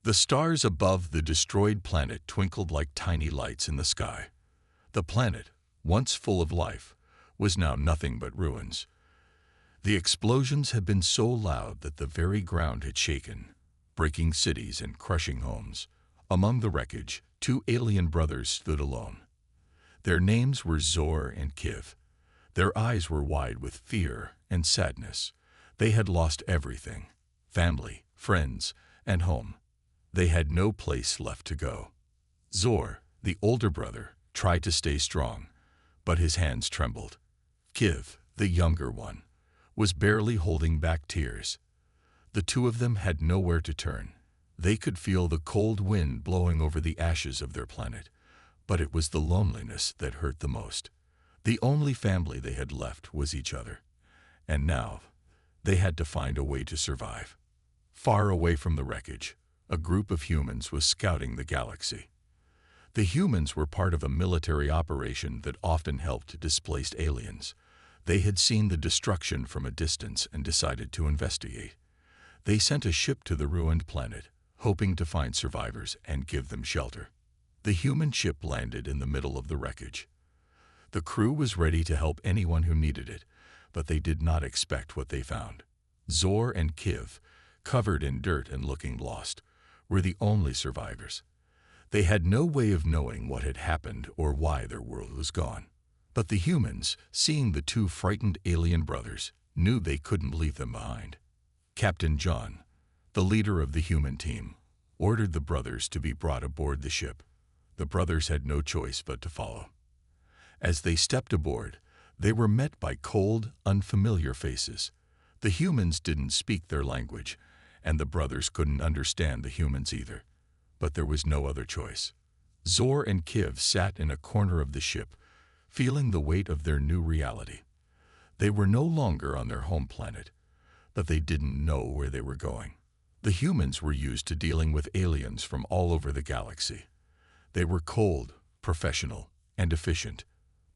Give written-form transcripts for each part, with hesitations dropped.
The stars above the destroyed planet twinkled like tiny lights in the sky. The planet, once full of life, was now nothing but ruins. The explosions had been so loud that the very ground had shaken, breaking cities and crushing homes. Among the wreckage, two alien brothers stood alone. Their names were Zor and Kiv. Their eyes were wide with fear and sadness. They had lost everything: family, friends, and home. They had no place left to go. Zor, the older brother, tried to stay strong, but his hands trembled. Kiv, the younger one, was barely holding back tears. The two of them had nowhere to turn. They could feel the cold wind blowing over the ashes of their planet, but it was the loneliness that hurt the most. The only family they had left was each other, and now they had to find a way to survive. Far away from the wreckage, a group of humans was scouting the galaxy. The humans were part of a military operation that often helped displaced aliens. They had seen the destruction from a distance and decided to investigate. They sent a ship to the ruined planet, hoping to find survivors and give them shelter. The human ship landed in the middle of the wreckage. The crew was ready to help anyone who needed it, but they did not expect what they found. Zor and Kiv, covered in dirt and looking lost, were the only survivors. They had no way of knowing what had happened or why their world was gone. But the humans, seeing the two frightened alien brothers, knew they couldn't leave them behind. Captain John, the leader of the human team, ordered the brothers to be brought aboard the ship. The brothers had no choice but to follow. As they stepped aboard, they were met by cold, unfamiliar faces. The humans didn't speak their language, and the brothers couldn't understand the humans either. But there was no other choice. Zor and Kiv sat in a corner of the ship, feeling the weight of their new reality. They were no longer on their home planet, but they didn't know where they were going. The humans were used to dealing with aliens from all over the galaxy. They were cold, professional, and efficient.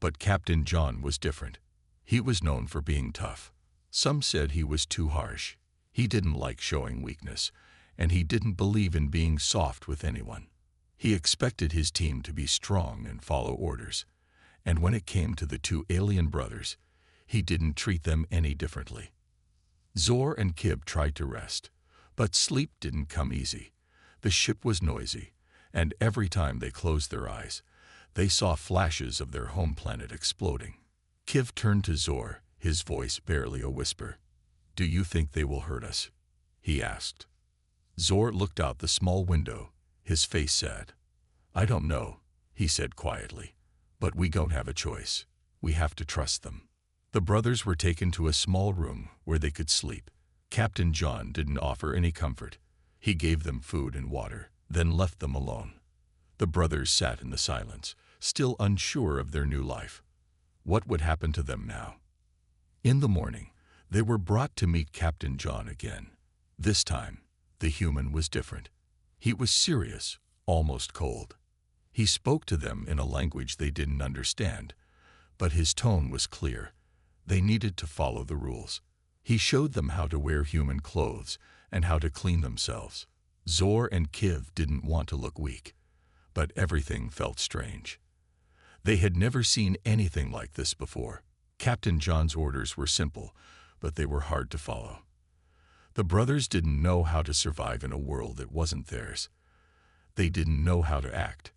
But Captain John was different. He was known for being tough. Some said he was too harsh. He didn't like showing weakness, and he didn't believe in being soft with anyone. He expected his team to be strong and follow orders. And when it came to the two alien brothers, he didn't treat them any differently. Zor and Kiv tried to rest, but sleep didn't come easy. The ship was noisy, and every time they closed their eyes, they saw flashes of their home planet exploding. Kiv turned to Zor, his voice barely a whisper. "Do you think they will hurt us?" he asked. Zor looked out the small window, his face sad. "I don't know," he said quietly, "but we don't have a choice. We have to trust them." The brothers were taken to a small room where they could sleep. Captain John didn't offer any comfort. He gave them food and water, then left them alone. The brothers sat in the silence, still unsure of their new life. What would happen to them now? In the morning, they were brought to meet Captain John again. This time, the human was different. He was serious, almost cold. He spoke to them in a language they didn't understand, but his tone was clear. They needed to follow the rules. He showed them how to wear human clothes and how to clean themselves. Zor and Kiv didn't want to look weak, but everything felt strange. They had never seen anything like this before. Captain John's orders were simple, but they were hard to follow. The brothers didn't know how to survive in a world that wasn't theirs. They didn't know how to act,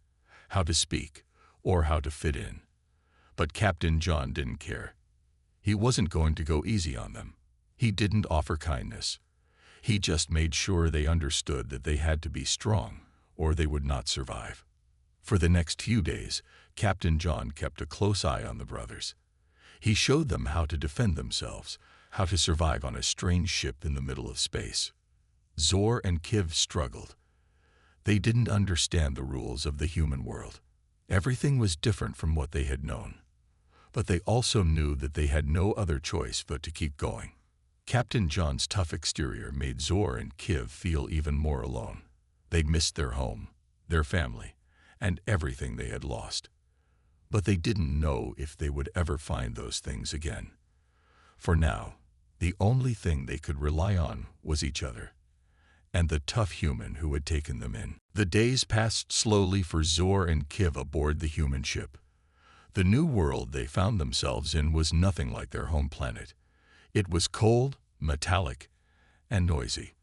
how to speak, or how to fit in. But Captain John didn't care. He wasn't going to go easy on them. He didn't offer kindness. He just made sure they understood that they had to be strong, or they would not survive. For the next few days, Captain John kept a close eye on the brothers. He showed them how to defend themselves, how to survive on a strange ship in the middle of space. Zor and Kiv struggled. They didn't understand the rules of the human world. Everything was different from what they had known. But they also knew that they had no other choice but to keep going. Captain John's tough exterior made Zor and Kiv feel even more alone. They missed their home, their family, and everything they had lost. But they didn't know if they would ever find those things again. For now, the only thing they could rely on was each other. and the tough human who had taken them in. The days passed slowly for Zor and Kiv aboard the human ship. The new world they found themselves in was nothing like their home planet. It was cold, metallic, and noisy.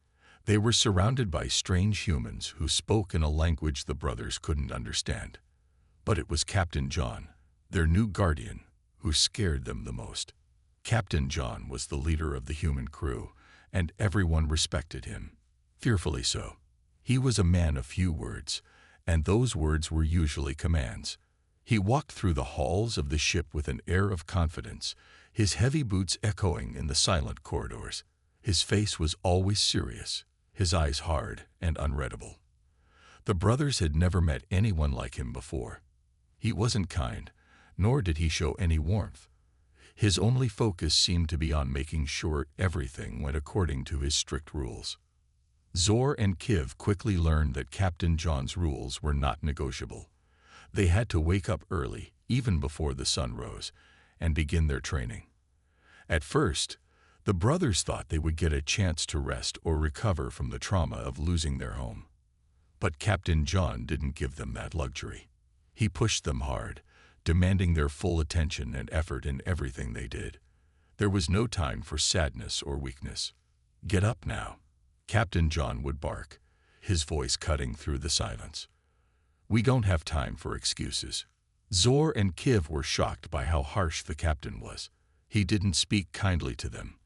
They were surrounded by strange humans who spoke in a language the brothers couldn't understand. But it was Captain John, their new guardian, who scared them the most. Captain John was the leader of the human crew, and everyone respected him. Fearfully so. He was a man of few words, and those words were usually commands. He walked through the halls of the ship with an air of confidence, his heavy boots echoing in the silent corridors. His face was always serious, his eyes hard and unreadable. The brothers had never met anyone like him before. He wasn't kind, nor did he show any warmth. His only focus seemed to be on making sure everything went according to his strict rules. Zor and Kiv quickly learned that Captain John's rules were not negotiable. They had to wake up early, even before the sun rose, and begin their training. At first, the brothers thought they would get a chance to rest or recover from the trauma of losing their home. But Captain John didn't give them that luxury. He pushed them hard, demanding their full attention and effort in everything they did. There was no time for sadness or weakness. "Get up now," Captain John would bark, his voice cutting through the silence. "We don't have time for excuses." Zor and Kiv were shocked by how harsh the captain was. He didn't speak kindly to them,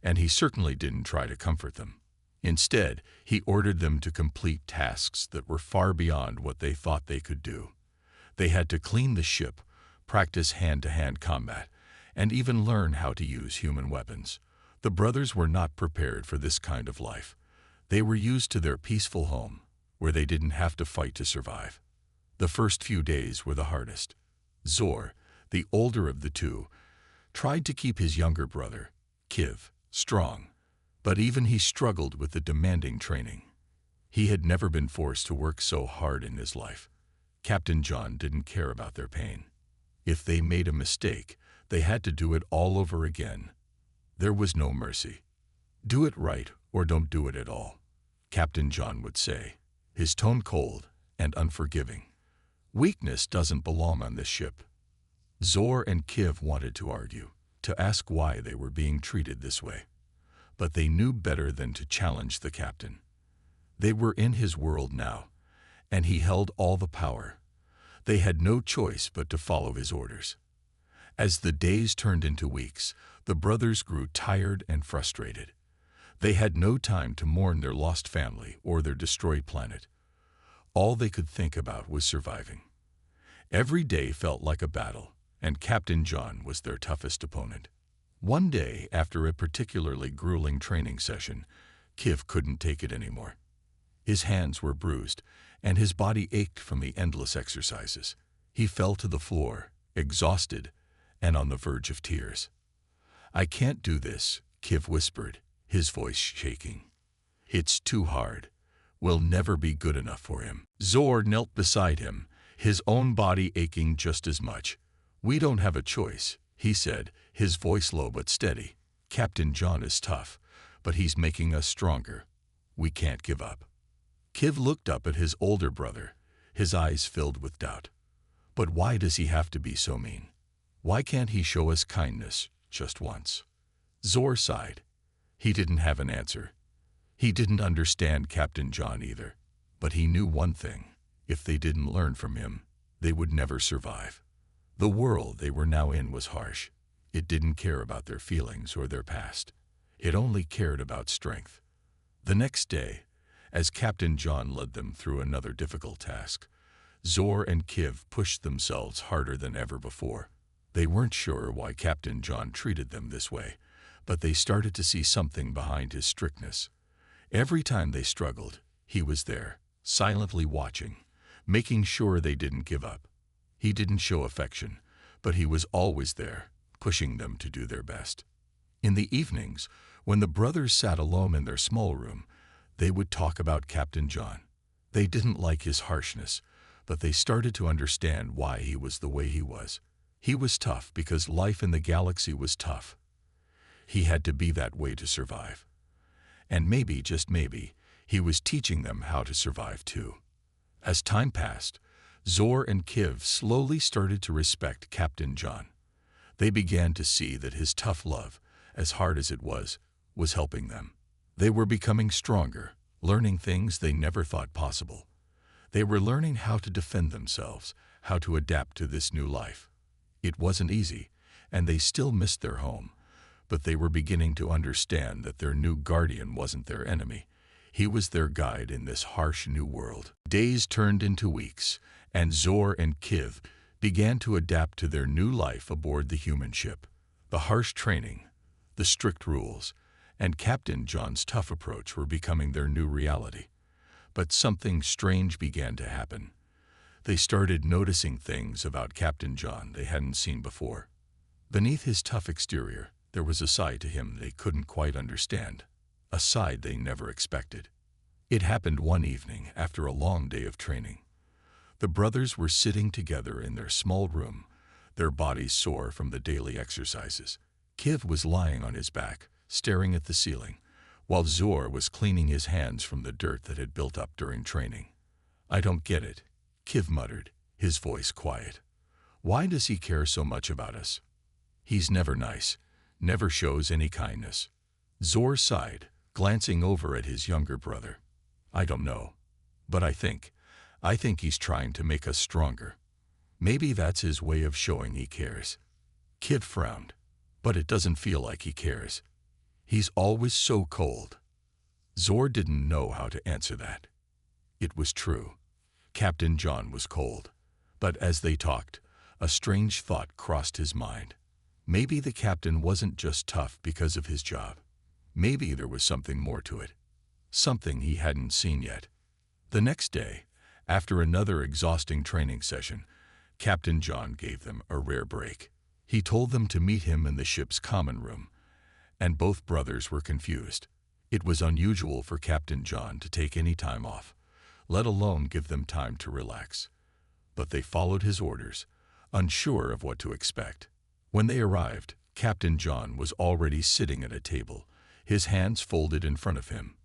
and he certainly didn't try to comfort them. Instead, he ordered them to complete tasks that were far beyond what they thought they could do. They had to clean the ship, practice hand-to-hand combat, and even learn how to use human weapons. The brothers were not prepared for this kind of life. They were used to their peaceful home, where they didn't have to fight to survive. The first few days were the hardest. Zor, the older of the two, tried to keep his younger brother, Kiv, strong, but even he struggled with the demanding training. He had never been forced to work so hard in his life. Captain John didn't care about their pain. If they made a mistake, they had to do it all over again. There was no mercy. "Do it right or don't do it at all," Captain John would say, his tone cold and unforgiving. "Weakness doesn't belong on this ship." Zor and Kiv wanted to argue, to ask why they were being treated this way. But they knew better than to challenge the captain. They were in his world now, and he held all the power. They had no choice but to follow his orders. As the days turned into weeks, the brothers grew tired and frustrated. They had no time to mourn their lost family or their destroyed planet. All they could think about was surviving. Every day felt like a battle, and Captain John was their toughest opponent. One day, after a particularly grueling training session, Kiv couldn't take it anymore. His hands were bruised, and his body ached from the endless exercises. He fell to the floor, exhausted, and on the verge of tears. "I can't do this," Kiv whispered, his voice shaking. "It's too hard. We'll never be good enough for him." Zor knelt beside him, his own body aching just as much. "We don't have a choice," he said, his voice low but steady. "Captain John is tough, but he's making us stronger. We can't give up." Kiv looked up at his older brother, his eyes filled with doubt. "But why does he have to be so mean? Why can't he show us kindness just once?" Zor sighed. He didn't have an answer. He didn't understand Captain John either, but he knew one thing: if they didn't learn from him, they would never survive. The world they were now in was harsh. It didn't care about their feelings or their past. It only cared about strength. The next day, as Captain John led them through another difficult task, Zor and Kiv pushed themselves harder than ever before. They weren't sure why Captain John treated them this way, but they started to see something behind his strictness. Every time they struggled, he was there, silently watching, making sure they didn't give up. He didn't show affection, but he was always there, pushing them to do their best. In the evenings, when the brothers sat alone in their small room, they would talk about Captain John. They didn't like his harshness, but they started to understand why he was the way he was. He was tough because life in the galaxy was tough. He had to be that way to survive. And maybe, just maybe, He was teaching them how to survive too. As time passed, Zor and Kiv slowly started to respect Captain John. They began to see that his tough love, as hard as it was helping them. They were becoming stronger, learning things they never thought possible. They were learning how to defend themselves, how to adapt to this new life. It wasn't easy, and they still missed their home, but they were beginning to understand that their new guardian wasn't their enemy. He was their guide in this harsh new world. Days turned into weeks, and Zor and Kiv began to adapt to their new life aboard the human ship. The harsh training, the strict rules, and Captain John's tough approach were becoming their new reality. But something strange began to happen. They started noticing things about Captain John they hadn't seen before. Beneath his tough exterior, there was a side to him they couldn't quite understand, a side they never expected. It happened one evening after a long day of training. The brothers were sitting together in their small room, their bodies sore from the daily exercises. Kiv was lying on his back, staring at the ceiling, while Zor was cleaning his hands from the dirt that had built up during training. "I don't get it," Kiv muttered, his voice quiet. "Why does he care so much about us? He's never nice, never shows any kindness." Zor sighed, glancing over at his younger brother. "I don't know, but I think he's trying to make us stronger. Maybe that's his way of showing he cares." Kiv frowned, "But it doesn't feel like he cares. He's always so cold." Zor didn't know how to answer that. It was true. Captain John was cold. But as they talked, a strange thought crossed his mind. Maybe the captain wasn't just tough because of his job. Maybe there was something more to it. Something he hadn't seen yet. The next day, after another exhausting training session, Captain John gave them a rare break. He told them to meet him in the ship's common room, and both brothers were confused. It was unusual for Captain John to take any time off, let alone give them time to relax. But they followed his orders, unsure of what to expect. When they arrived, Captain John was already sitting at a table, his hands folded in front of him.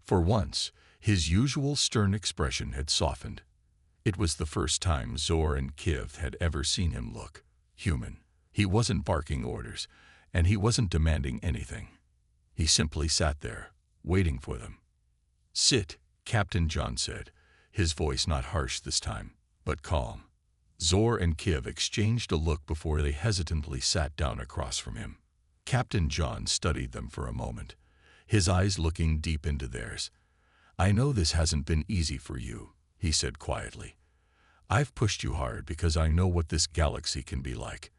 For once, his usual stern expression had softened. It was the first time Zor and Kiv had ever seen him look human. He wasn't barking orders, and he wasn't demanding anything. He simply sat there, waiting for them. "Sit," Captain John said, his voice not harsh this time, but calm. Zor and Kiv exchanged a look before they hesitantly sat down across from him. Captain John studied them for a moment, his eyes looking deep into theirs. "I know this hasn't been easy for you," he said quietly. "I've pushed you hard because I know what this galaxy can be like,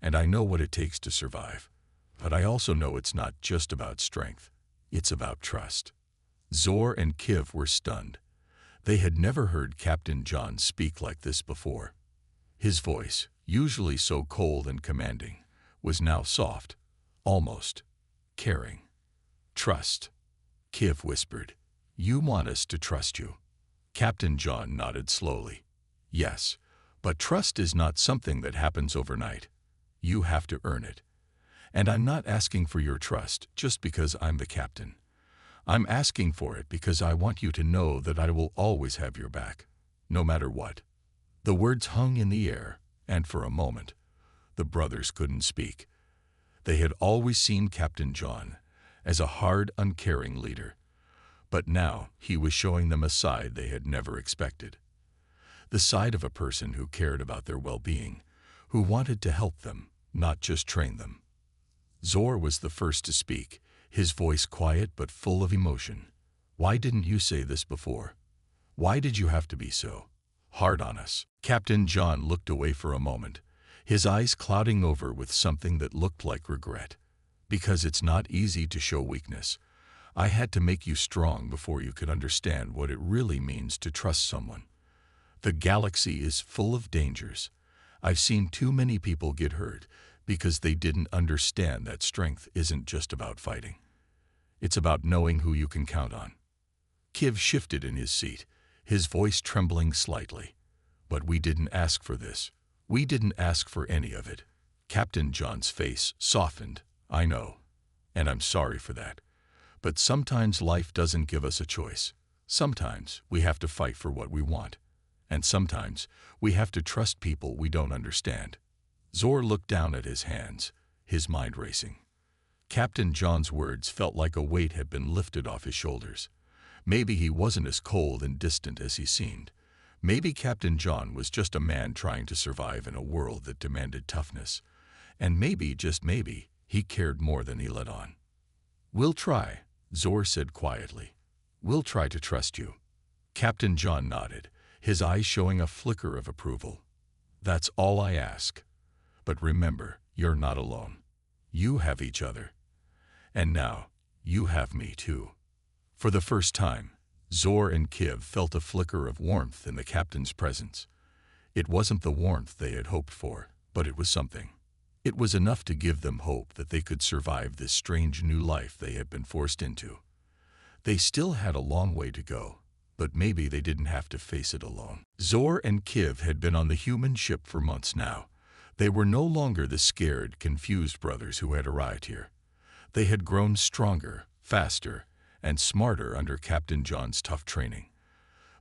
and I know what it takes to survive. But I also know it's not just about strength, it's about trust." Zor and Kiv were stunned. They had never heard Captain John speak like this before. His voice, usually so cold and commanding, was now soft, almost caring. "Trust," Kiv whispered. "You want us to trust you?" Captain John nodded slowly. "Yes, but trust is not something that happens overnight. You have to earn it. And I'm not asking for your trust just because I'm the captain. I'm asking for it because I want you to know that I will always have your back, no matter what." The words hung in the air, and for a moment, the brothers couldn't speak. They had always seen Captain John as a hard, uncaring leader, but now he was showing them a side they had never expected. The side of a person who cared about their well-being, who wanted to help them, not just train them. Zor was the first to speak, his voice quiet but full of emotion. "Why didn't you say this before? Why did you have to be so hard on us?" Captain John looked away for a moment, his eyes clouding over with something that looked like regret. "Because it's not easy to show weakness. I had to make you strong before you could understand what it really means to trust someone. The galaxy is full of dangers. I've seen too many people get hurt because they didn't understand that strength isn't just about fighting. It's about knowing who you can count on." Kiv shifted in his seat, his voice trembling slightly. "But we didn't ask for this. We didn't ask for any of it." Captain John's face softened. "I know, and I'm sorry for that. But sometimes life doesn't give us a choice. Sometimes we have to fight for what we want. And sometimes we have to trust people we don't understand. Zor looked down at his hands, his mind racing. Captain John's words felt like a weight had been lifted off his shoulders. Maybe he wasn't as cold and distant as he seemed. Maybe Captain John was just a man trying to survive in a world that demanded toughness. And maybe, just maybe, he cared more than he let on. "We'll try," Zor said quietly. "We'll try to trust you." Captain John nodded, his eyes showing a flicker of approval. "That's all I ask. But remember, you're not alone. You have each other. And now, you have me too." For the first time, Zor and Kiv felt a flicker of warmth in the captain's presence. It wasn't the warmth they had hoped for, but it was something. It was enough to give them hope that they could survive this strange new life they had been forced into. They still had a long way to go, but maybe they didn't have to face it alone. Zor and Kiv had been on the human ship for months now. They were no longer the scared, confused brothers who had arrived here. They had grown stronger, faster, and smarter under Captain John's tough training.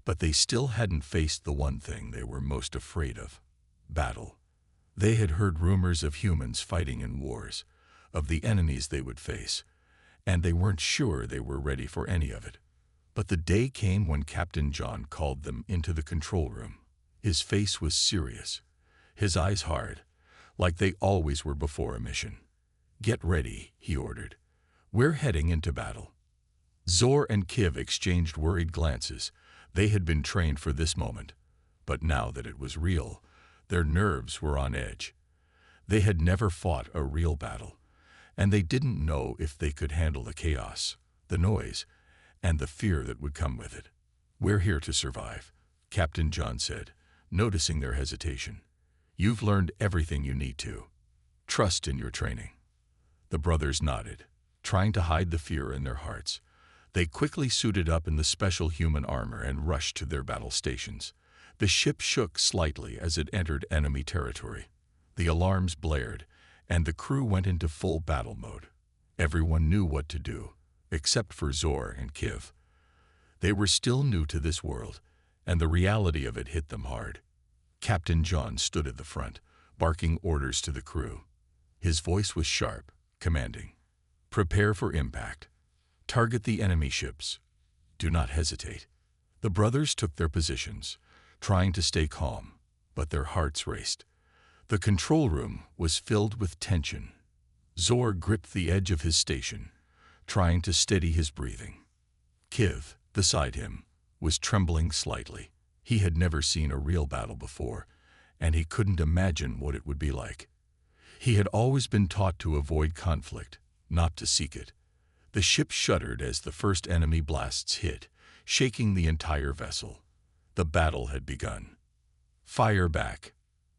But they still hadn't faced the one thing they were most afraid of: battle. They had heard rumors of humans fighting in wars, of the enemies they would face, and they weren't sure they were ready for any of it. But the day came when Captain John called them into the control room. His face was serious, his eyes hard, like they always were before a mission. "Get ready," he ordered. "We're heading into battle." Zor and Kiv exchanged worried glances. They had been trained for this moment, but now that it was real, their nerves were on edge. They had never fought a real battle, and they didn't know if they could handle the chaos, the noise, and the fear that would come with it. "We're here to survive," Captain John said, noticing their hesitation. "You've learned everything you need to. Trust in your training." The brothers nodded, trying to hide the fear in their hearts. They quickly suited up in the special human armor and rushed to their battle stations. The ship shook slightly as it entered enemy territory. The alarms blared, and the crew went into full battle mode. Everyone knew what to do, except for Zor and Kiv. They were still new to this world, and the reality of it hit them hard. Captain John stood at the front, barking orders to the crew. His voice was sharp, commanding. "Prepare for impact. Target the enemy ships. Do not hesitate." The brothers took their positions, trying to stay calm, but their hearts raced. The control room was filled with tension. Zor gripped the edge of his station, trying to steady his breathing. Kiv, beside him, was trembling slightly. He had never seen a real battle before, and he couldn't imagine what it would be like. He had always been taught to avoid conflict, not to seek it. The ship shuddered as the first enemy blasts hit, shaking the entire vessel. The battle had begun. "Fire back,"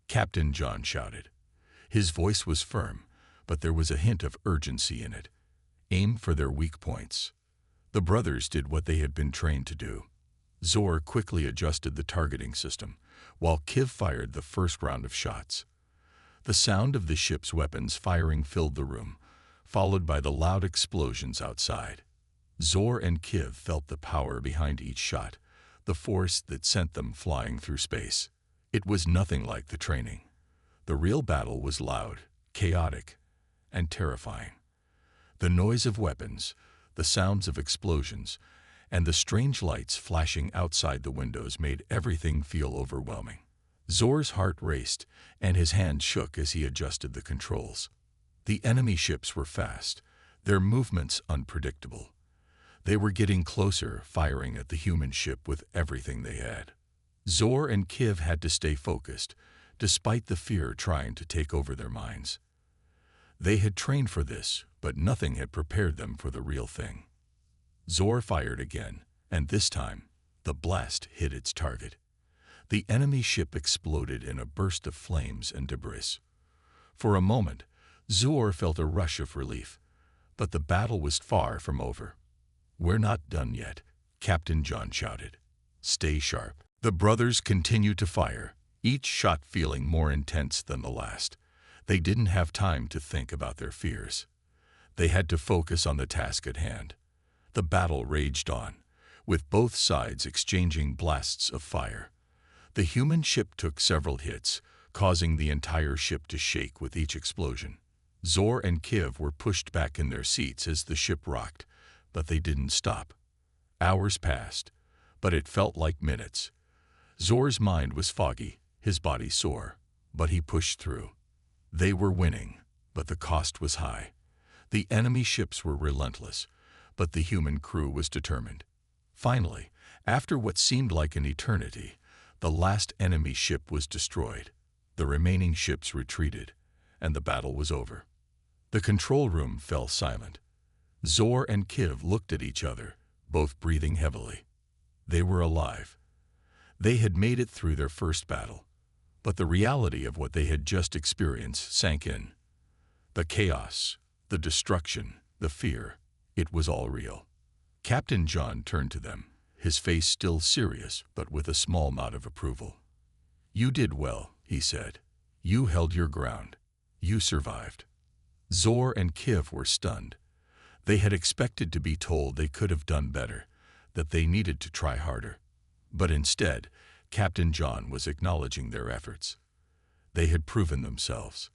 Captain John shouted. His voice was firm, but there was a hint of urgency in it. "Aim for their weak points." The brothers did what they had been trained to do. Zor quickly adjusted the targeting system, while Kiv fired the first round of shots. The sound of the ship's weapons firing filled the room, followed by the loud explosions outside. Zor and Kiv felt the power behind each shot, the force that sent them flying through space. It was nothing like the training. The real battle was loud, chaotic, and terrifying. The noise of weapons, the sounds of explosions, and the strange lights flashing outside the windows made everything feel overwhelming. Zor's heart raced, and his hands shook as he adjusted the controls. The enemy ships were fast, their movements unpredictable. They were getting closer, firing at the human ship with everything they had. Zor and Kiv had to stay focused, despite the fear trying to take over their minds. They had trained for this, but nothing had prepared them for the real thing. Zor fired again, and this time, the blast hit its target. The enemy ship exploded in a burst of flames and debris. For a moment, Zor felt a rush of relief, but the battle was far from over. "We're not done yet," Captain John shouted. "Stay sharp." The brothers continued to fire, each shot feeling more intense than the last. They didn't have time to think about their fears. They had to focus on the task at hand. The battle raged on, with both sides exchanging blasts of fire. The human ship took several hits, causing the entire ship to shake with each explosion. Zor and Kiv were pushed back in their seats as the ship rocked, but they didn't stop. Hours passed, but it felt like minutes. Zor's mind was foggy, his body sore, but he pushed through. They were winning, but the cost was high. The enemy ships were relentless, but the human crew was determined. Finally, after what seemed like an eternity, the last enemy ship was destroyed. The remaining ships retreated, and the battle was over. The control room fell silent. Zor and Kiv looked at each other, both breathing heavily. They were alive. They had made it through their first battle, but the reality of what they had just experienced sank in. The chaos, the destruction, the fear, it was all real. Captain John turned to them, his face still serious but with a small nod of approval. "You did well," he said. "You held your ground. You survived." Zor and Kiv were stunned. They had expected to be told they could have done better, that they needed to try harder. But instead, Captain John was acknowledging their efforts. They had proven themselves.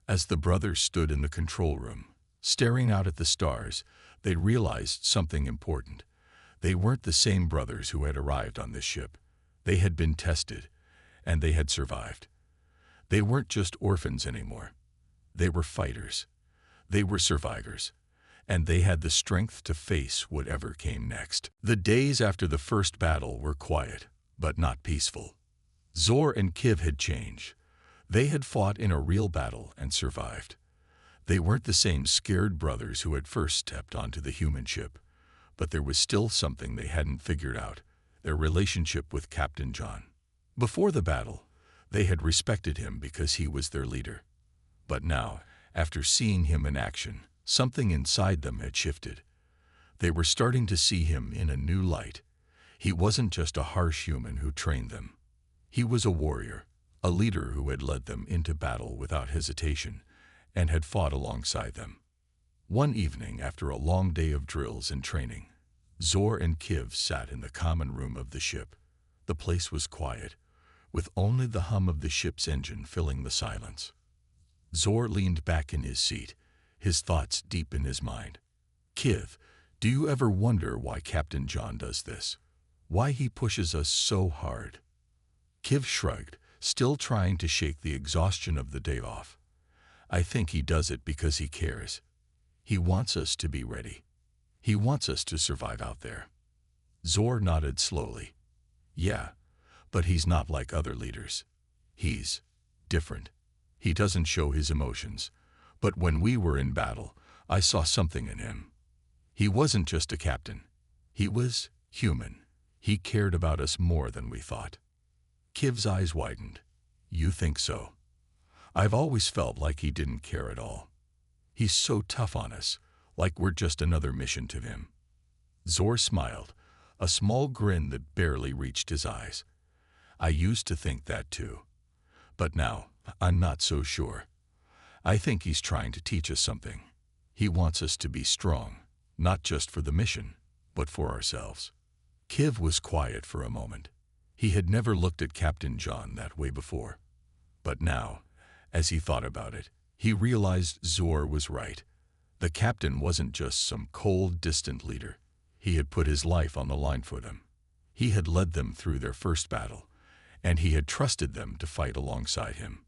As the brothers stood in the control room, staring out at the stars, they realized something important. They weren't the same brothers who had arrived on this ship. They had been tested, and they had survived. They weren't just orphans anymore. They were fighters. They were survivors, and they had the strength to face whatever came next. The days after the first battle were quiet, but not peaceful. Zor and Kiv had changed. They had fought in a real battle and survived. They weren't the same scared brothers who had first stepped onto the human ship, but there was still something they hadn't figured out, their relationship with Captain John. Before the battle, they had respected him because he was their leader. But now, after seeing him in action, something inside them had shifted. They were starting to see him in a new light. He wasn't just a harsh human who trained them. He was a warrior, a leader who had led them into battle without hesitation and had fought alongside them. One evening, after a long day of drills and training, Zor and Kiv sat in the common room of the ship. The place was quiet, with only the hum of the ship's engine filling the silence. Zor leaned back in his seat, his thoughts deep in his mind. "Kiv, do you ever wonder why Captain John does this? Why he pushes us so hard?" Kiv shrugged, still trying to shake the exhaustion of the day off. "I think he does it because he cares. He wants us to be ready. He wants us to survive out there." Zor nodded slowly. "Yeah, but he's not like other leaders. He's different. He doesn't show his emotions. But when we were in battle, I saw something in him. He wasn't just a captain. He was human. He cared about us more than we thought." Kiv's eyes widened. "You think so?" "I've always felt like he didn't care at all. He's so tough on us, like we're just another mission to him." Zor smiled, a small grin that barely reached his eyes. "I used to think that too. But now, I'm not so sure. I think he's trying to teach us something. He wants us to be strong, not just for the mission, but for ourselves." Kiv was quiet for a moment. He had never looked at Captain John that way before. But now, as he thought about it, he realized Zor was right. The captain wasn't just some cold, distant leader. He had put his life on the line for them. He had led them through their first battle, and he had trusted them to fight alongside him.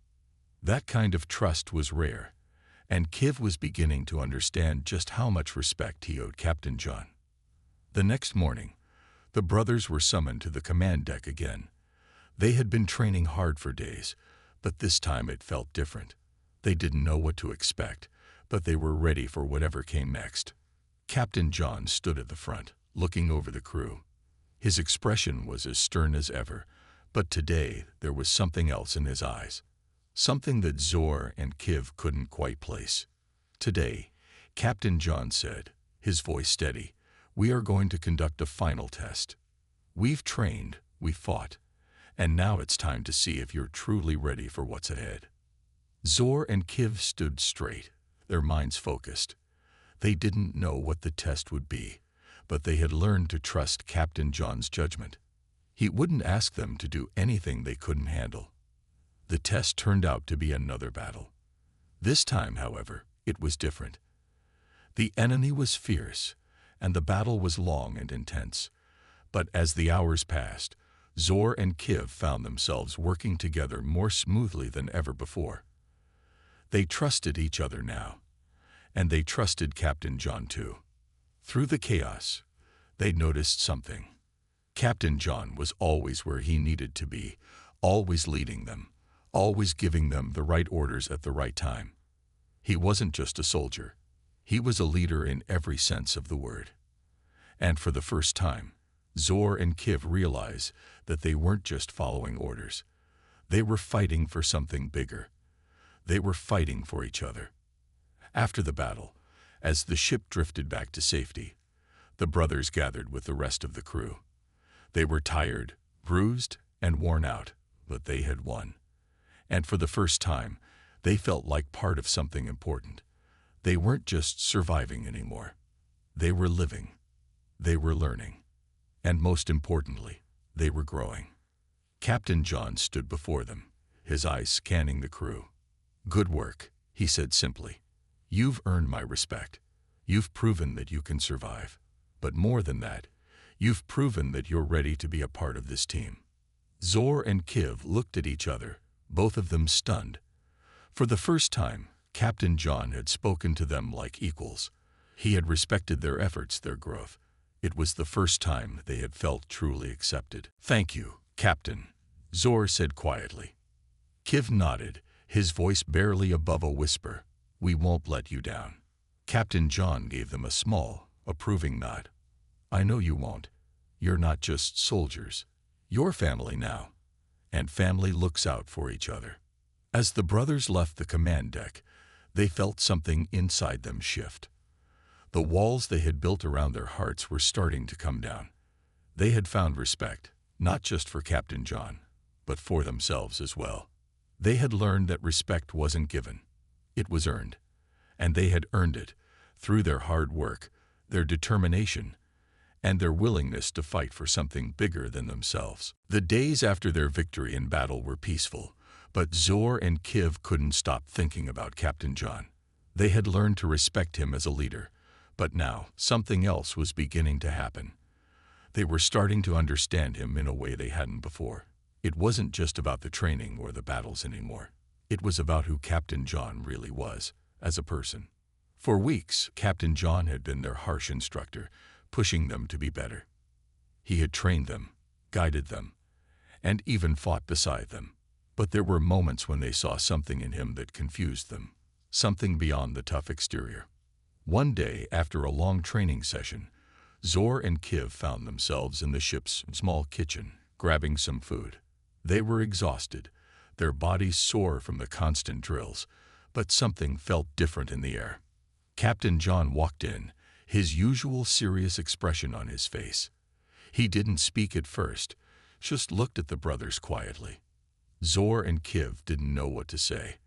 That kind of trust was rare, and Kiv was beginning to understand just how much respect he owed Captain John. The next morning, the brothers were summoned to the command deck again. They had been training hard for days, but this time it felt different. They didn't know what to expect, but they were ready for whatever came next. Captain John stood at the front, looking over the crew. His expression was as stern as ever, but today there was something else in his eyes. Something that Zor and Kiv couldn't quite place. "Today," Captain John said, his voice steady, "we are going to conduct a final test. We've trained, we fought, and now it's time to see if you're truly ready for what's ahead." Zor and Kiv stood straight, their minds focused. They didn't know what the test would be, but they had learned to trust Captain John's judgment. He wouldn't ask them to do anything they couldn't handle. The test turned out to be another battle. This time, however, it was different. The enemy was fierce, and the battle was long and intense. But as the hours passed, Zor and Kiv found themselves working together more smoothly than ever before. They trusted each other now, and they trusted Captain John too. Through the chaos, they noticed something. Captain John was always where he needed to be, always leading them, always giving them the right orders at the right time. He wasn't just a soldier. He was a leader in every sense of the word. And for the first time, Zor and Kiv realized that they weren't just following orders. They were fighting for something bigger. They were fighting for each other. After the battle, as the ship drifted back to safety, the brothers gathered with the rest of the crew. They were tired, bruised, and worn out, but they had won. And for the first time, they felt like part of something important. They weren't just surviving anymore. They were living. They were learning. And most importantly, they were growing. Captain John stood before them, his eyes scanning the crew. "Good work," he said simply. "You've earned my respect. You've proven that you can survive. But more than that, you've proven that you're ready to be a part of this team." Zor and Kiv looked at each other, both of them stunned. For the first time, Captain John had spoken to them like equals. He had respected their efforts, their growth. It was the first time they had felt truly accepted. "Thank you, Captain," Zor said quietly. Kiv nodded, his voice barely above a whisper. "We won't let you down." Captain John gave them a small, approving nod. "I know you won't. You're not just soldiers. You're family now. And family looks out for each other." As the brothers left the command deck, they felt something inside them shift. The walls they had built around their hearts were starting to come down. They had found respect, not just for Captain John, but for themselves as well. They had learned that respect wasn't given. It was earned. And they had earned it through their hard work, their determination, and their willingness to fight for something bigger than themselves. The days after their victory in battle were peaceful, but Zor and Kiv couldn't stop thinking about Captain John. They had learned to respect him as a leader, but now something else was beginning to happen. They were starting to understand him in a way they hadn't before. It wasn't just about the training or the battles anymore. It was about who Captain John really was, as a person. For weeks, Captain John had been their harsh instructor, pushing them to be better. He had trained them, guided them, and even fought beside them. But there were moments when they saw something in him that confused them, something beyond the tough exterior. One day, after a long training session, Zor and Kiv found themselves in the ship's small kitchen, grabbing some food. They were exhausted, their bodies sore from the constant drills, but something felt different in the air. Captain John walked in, his usual serious expression on his face. He didn't speak at first, just looked at the brothers quietly. Zor and Kiv didn't know what to say.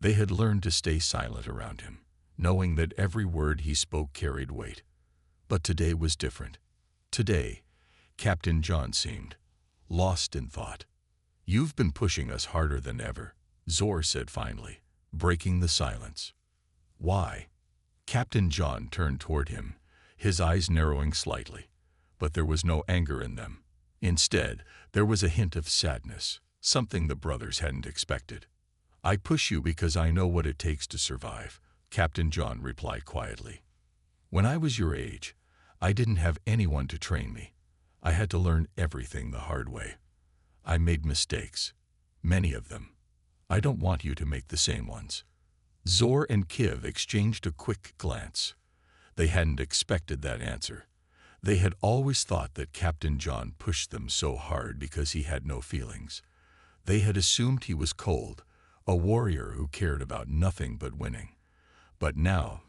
They had learned to stay silent around him, knowing that every word he spoke carried weight. But today was different. Today, Captain John seemed lost in thought. "You've been pushing us harder than ever," Zor said finally, breaking the silence. "Why?" Captain John turned toward him, his eyes narrowing slightly, but there was no anger in them. Instead, there was a hint of sadness, something the brothers hadn't expected. "I push you because I know what it takes to survive," Captain John replied quietly. "When I was your age, I didn't have anyone to train me. I had to learn everything the hard way. I made mistakes, many of them. I don't want you to make the same ones." Zor and Kiv exchanged a quick glance. They hadn't expected that answer. They had always thought that Captain John pushed them so hard because he had no feelings. They had assumed he was cold, a warrior who cared about nothing but winning. But now,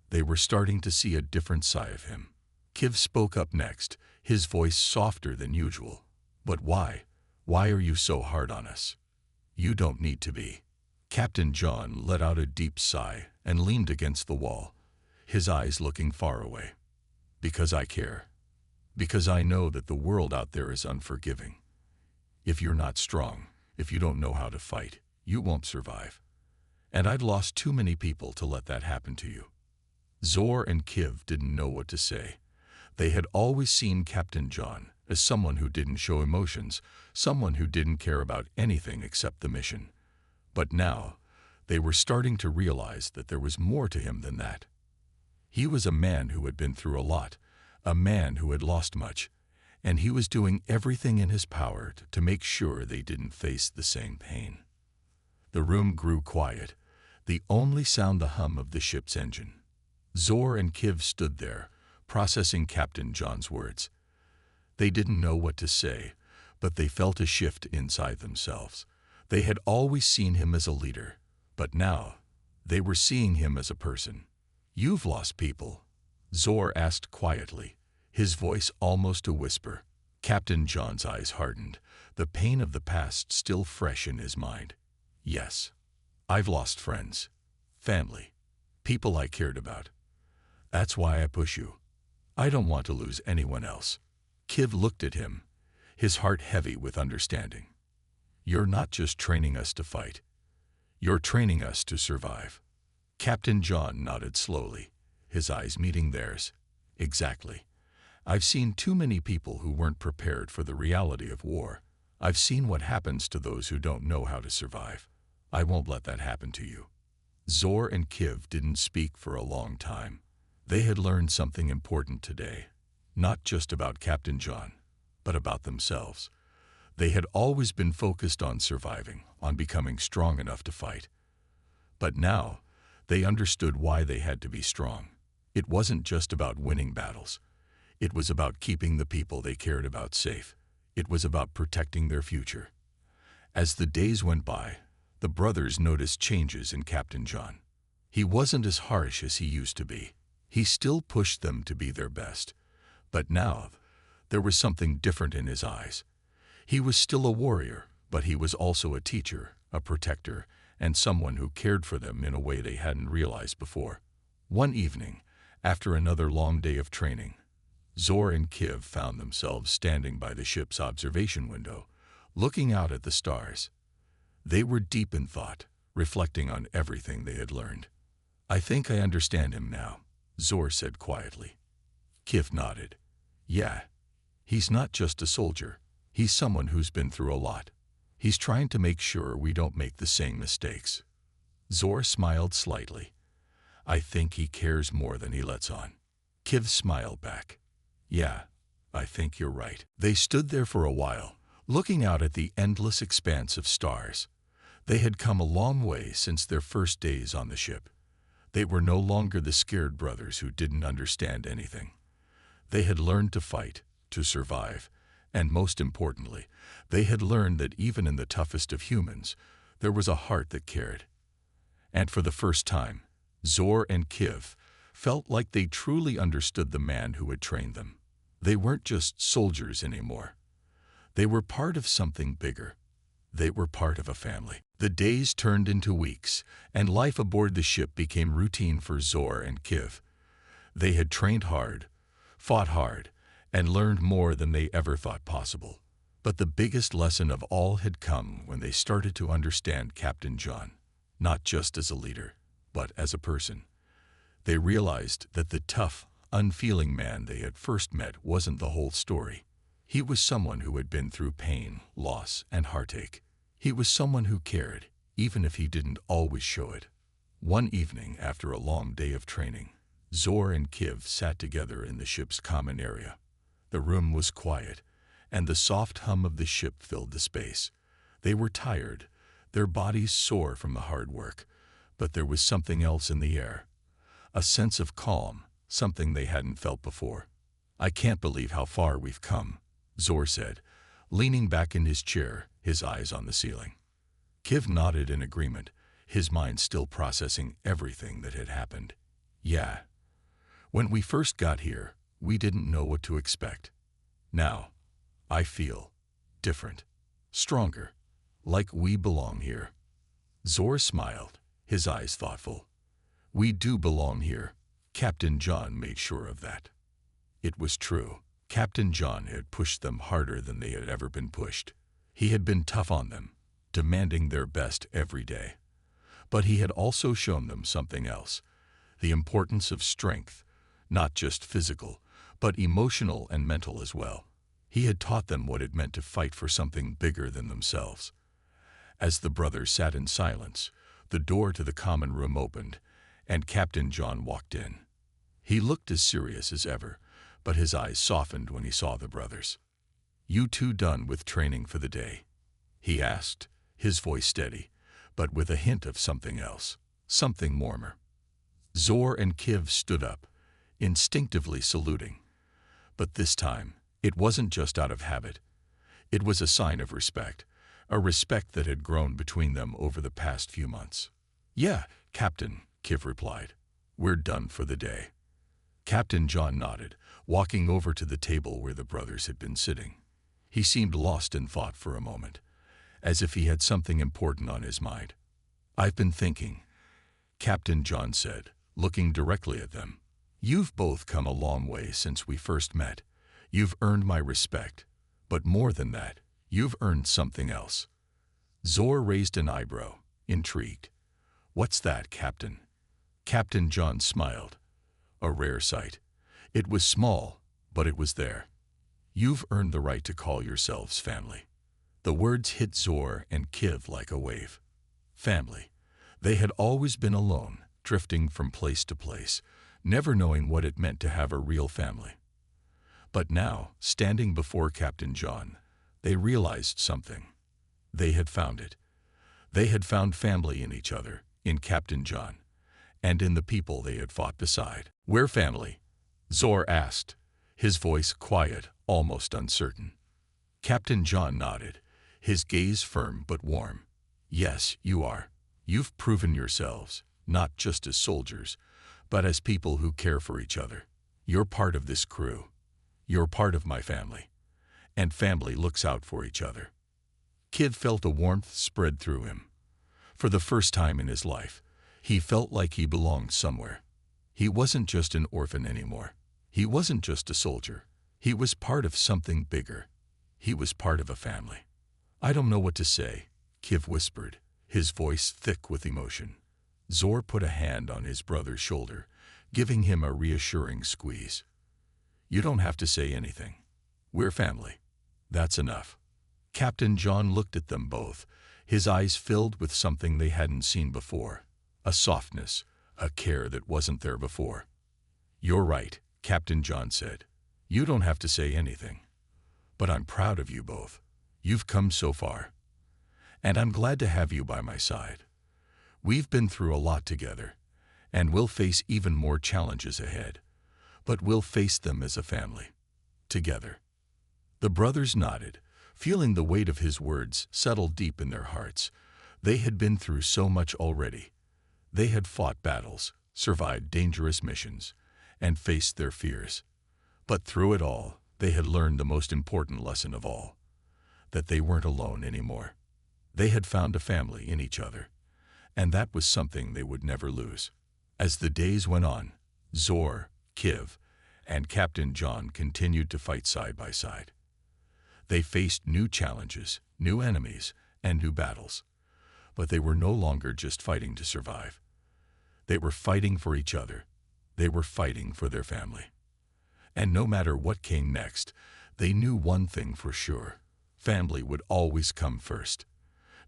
they were starting to see a different side of him. Kiv spoke up next, his voice softer than usual. "But why? Why are you so hard on us? You don't need to be." Captain John let out a deep sigh and leaned against the wall, his eyes looking far away. "Because I care," Because I know that the world out there is unforgiving. If you're not strong, if you don't know how to fight, you won't survive. And I'd lost too many people to let that happen to you." Zor and Kiv didn't know what to say. They had always seen Captain John as someone who didn't show emotions, someone who didn't care about anything except the mission. But now, they were starting to realize that there was more to him than that. He was a man who had been through a lot, a man who had lost much, and he was doing everything in his power to make sure they didn't face the same pain. The room grew quiet, the only sound the hum of the ship's engine. Zor and Kiv stood there, processing Captain John's words. They didn't know what to say, but they felt a shift inside themselves. They had always seen him as a leader, but now they were seeing him as a person. "You've lost people?" Zor asked quietly, his voice almost a whisper. Captain John's eyes hardened, the pain of the past still fresh in his mind. "Yes, I've lost friends, family, people I cared about. That's why I push you. I don't want to lose anyone else." Kiv looked at him, his heart heavy with understanding. "You're not just training us to fight. You're training us to survive." Captain John nodded slowly, his eyes meeting theirs. "Exactly. I've seen too many people who weren't prepared for the reality of war. I've seen what happens to those who don't know how to survive. I won't let that happen to you." Zor and Kiv didn't speak for a long time. They had learned something important today, not just about Captain John, but about themselves. They had always been focused on surviving, on becoming strong enough to fight. But now, they understood why they had to be strong. It wasn't just about winning battles. It was about keeping the people they cared about safe. It was about protecting their future. As the days went by, the brothers noticed changes in Captain John. He wasn't as harsh as he used to be. He still pushed them to be their best. But now, there was something different in his eyes. He was still a warrior, but he was also a teacher, a protector, and someone who cared for them in a way they hadn't realized before. One evening, after another long day of training, Zor and Kiv found themselves standing by the ship's observation window, looking out at the stars. They were deep in thought, reflecting on everything they had learned. "I think I understand him now," Zor said quietly. Kiv nodded. "Yeah, he's not just a soldier. He's someone who's been through a lot. He's trying to make sure we don't make the same mistakes." Zor smiled slightly. "I think he cares more than he lets on." Kiv smiled back. "Yeah, I think you're right." They stood there for a while, looking out at the endless expanse of stars. They had come a long way since their first days on the ship. They were no longer the scared brothers who didn't understand anything. They had learned to fight, to survive, and most importantly, they had learned that even in the toughest of humans, there was a heart that cared. And for the first time, Zor and Kiv felt like they truly understood the man who had trained them. They weren't just soldiers anymore. They were part of something bigger. They were part of a family. The days turned into weeks, and life aboard the ship became routine for Zor and Kiv. They had trained hard, fought hard, and learned more than they ever thought possible. But the biggest lesson of all had come when they started to understand Captain John, not just as a leader, but as a person. They realized that the tough, unfeeling man they had first met wasn't the whole story. He was someone who had been through pain, loss, and heartache. He was someone who cared, even if he didn't always show it. One evening, after a long day of training, Zor and Kiv sat together in the ship's common area. The room was quiet, and the soft hum of the ship filled the space. They were tired, their bodies sore from the hard work, but there was something else in the air. A sense of calm, something they hadn't felt before. "I can't believe how far we've come," Zor said, leaning back in his chair, his eyes on the ceiling. Kiv nodded in agreement, his mind still processing everything that had happened. "Yeah. When we first got here, we didn't know what to expect. Now, I feel different, stronger, like we belong here." Zor smiled, his eyes thoughtful. "We do belong here." Captain John made sure of that. It was true. Captain John had pushed them harder than they had ever been pushed. He had been tough on them, demanding their best every day. But he had also shown them something else, the importance of strength, not just physical, but emotional and mental as well. He had taught them what it meant to fight for something bigger than themselves. As the brothers sat in silence, the door to the common room opened, and Captain John walked in. He looked as serious as ever, but his eyes softened when he saw the brothers. "You two done with training for the day?" he asked, his voice steady, but with a hint of something else, something warmer. Zor and Kiv stood up, instinctively saluting. But this time, it wasn't just out of habit. It was a sign of respect, a respect that had grown between them over the past few months. "Yeah, Captain," Kiv replied. "We're done for the day." Captain John nodded, walking over to the table where the brothers had been sitting. He seemed lost in thought for a moment, as if he had something important on his mind. "I've been thinking," Captain John said, looking directly at them. "You've both come a long way since we first met. You've earned my respect, but more than that, you've earned something else." Zor raised an eyebrow, intrigued. "What's that, Captain?" Captain John smiled. A rare sight. It was small, but it was there. "You've earned the right to call yourselves family." The words hit Zor and Kiv like a wave. Family. They had always been alone, drifting from place to place, never knowing what it meant to have a real family. But now, standing before Captain John, they realized something. They had found it. They had found family in each other, in Captain John, and in the people they had fought beside. "We're family?" Zor asked, his voice quiet, almost uncertain. Captain John nodded, his gaze firm but warm. "Yes, you are. You've proven yourselves, not just as soldiers, but as people who care for each other. You're part of this crew. You're part of my family. And family looks out for each other." Kiv felt a warmth spread through him. For the first time in his life, he felt like he belonged somewhere. He wasn't just an orphan anymore. He wasn't just a soldier. He was part of something bigger. He was part of a family. "I don't know what to say," Kiv whispered, his voice thick with emotion. Zor put a hand on his brother's shoulder, giving him a reassuring squeeze. "You don't have to say anything. We're family. That's enough." Captain John looked at them both, his eyes filled with something they hadn't seen before, a softness, a care that wasn't there before. "You're right," Captain John said. "You don't have to say anything. But I'm proud of you both. You've come so far. And I'm glad to have you by my side. We've been through a lot together, and we'll face even more challenges ahead. But we'll face them as a family. Together." The brothers nodded, feeling the weight of his words settle deep in their hearts. They had been through so much already. They had fought battles, survived dangerous missions, and faced their fears. But through it all, they had learned the most important lesson of all, that they weren't alone anymore. They had found a family in each other, and that was something they would never lose. As the days went on, Zor, Kiv, and Captain John continued to fight side by side. They faced new challenges, new enemies, and new battles. But they were no longer just fighting to survive. They were fighting for each other. They were fighting for their family. And no matter what came next, they knew one thing for sure. Family would always come first.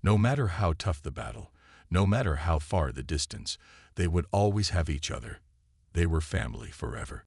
No matter how tough the battle, no matter how far the distance, they would always have each other. They were family forever.